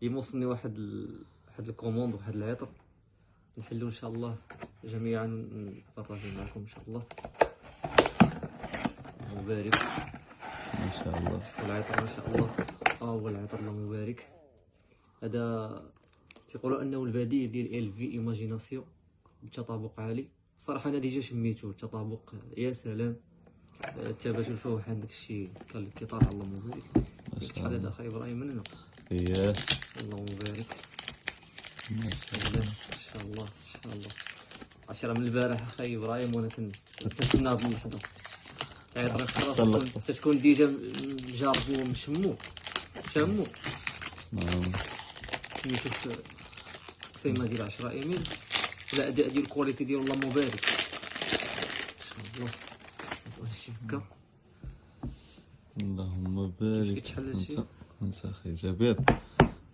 يوصلني واحد الكوموند، واحد العطر نحلو ان شاء الله جميعا، نبارطاجي معكم ان شاء الله. مبارك ما شاء الله. شوفوا العطر ما شاء الله. هو العطر اللهم مبارك. هذا كيقولوا انه البديل ديال ال في ايماجيناسيون بتطابق عالي. صراحه انا ديجا شميتو التطابق يا سلام. التبادل فيه واحد داكشي كان الاتصال اللهم مبارك. شحال هذا اخي ابراهيم من هنا؟ اييه اللهم مبارك. ما شاء الله. ان شاء الله ان شاء الله 10 من البارح اخي ابراهيم، وانا كنتسنى هذه اللحظه. عيط خلاص تكون ديجا مجربو ومشمو شامو. نعم. سميتو في التقسيمه ديال 10 ايميل. الاداء ديال الكواليتي ديال الله مبارك ان شاء الله. الشبكه اللهم بارك. كيتحل هادشي؟ انسى اخي جابر،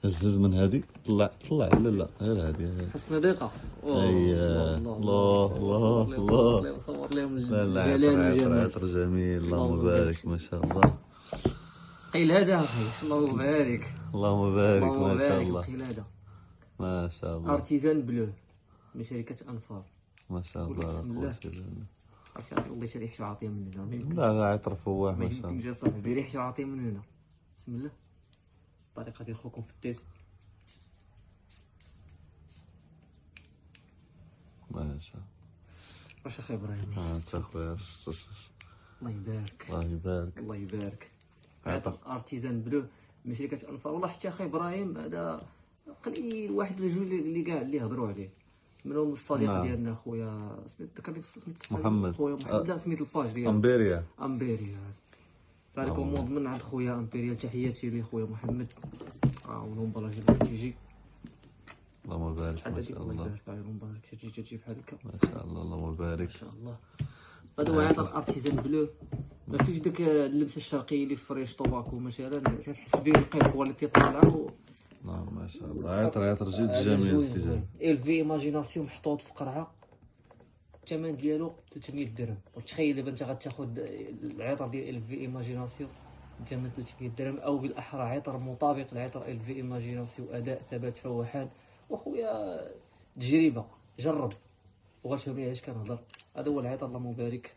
هز من هادي، طلع لا غير هادي. خاصنا دقيقه. اييه الله صور لهم لا الجلال عطر جميل. اللهم بارك ما شاء الله. قلادة اخي اللهم بارك. اللهم بارك ما شاء الله. قلادة ما شاء الله. ارتيزان بلو من شركة انفار. ما شاء الله. بسم الله. عشان والله شي ريحته عاطيه من هنا. لا عطر فواح ما شاء الله. جا صاحبي ريحته عاطيه من هنا. بسم الله. الطريقة ديال خوكم في التيست. ما شاء الله. واش اخي ابراهيم؟ انت خويا الله يبارك. الله يبارك. الله يبارك. عطر ارتيزان بلو من شركة انفار. والله حتى اخي ابراهيم هذا قليل واحد ولا جوج اللي كاع اللي هضروا عليه. منهم الصديق ديالنا خويا سميت ذكرني سميت محمد. خويا محمد. لا سميت الباج ديالو امبيريا. هذا كوموند من عند خويا امبيريا. تحياتي ليه خويا محمد. ونومبلاجي بغا تيجي. اللهم بارك ما شاء الله الله. يبارك عليك. نومبلاج تجي بحال هكا ما شاء الله. اللهم بارك. ما شاء الله. هذا هو عطر ارتيزان بلو. ما فيش داك اللبسه الشرقيه اللي فريش طوباكو مثلا تحس به القيد كواليتي طالعه. نعم ما شاء الله. عطر جد جميل سي. ال في ايماجيناسيون محطوط في قرعه، الثمن ديالو 300 درهم. وتخيل دابا انت غتاخذ العطر ديال ال في ايماجيناسيون بثمن 300 درهم، او بالاحرى عطر مطابق لعطر ال في ايماجيناسيون، اداء ثبات فواحان. وخويا تجربه جرب وغتفهم لي علاش كنهضر. هذا هو العطر اللهم بارك.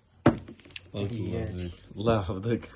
الله يحفظك.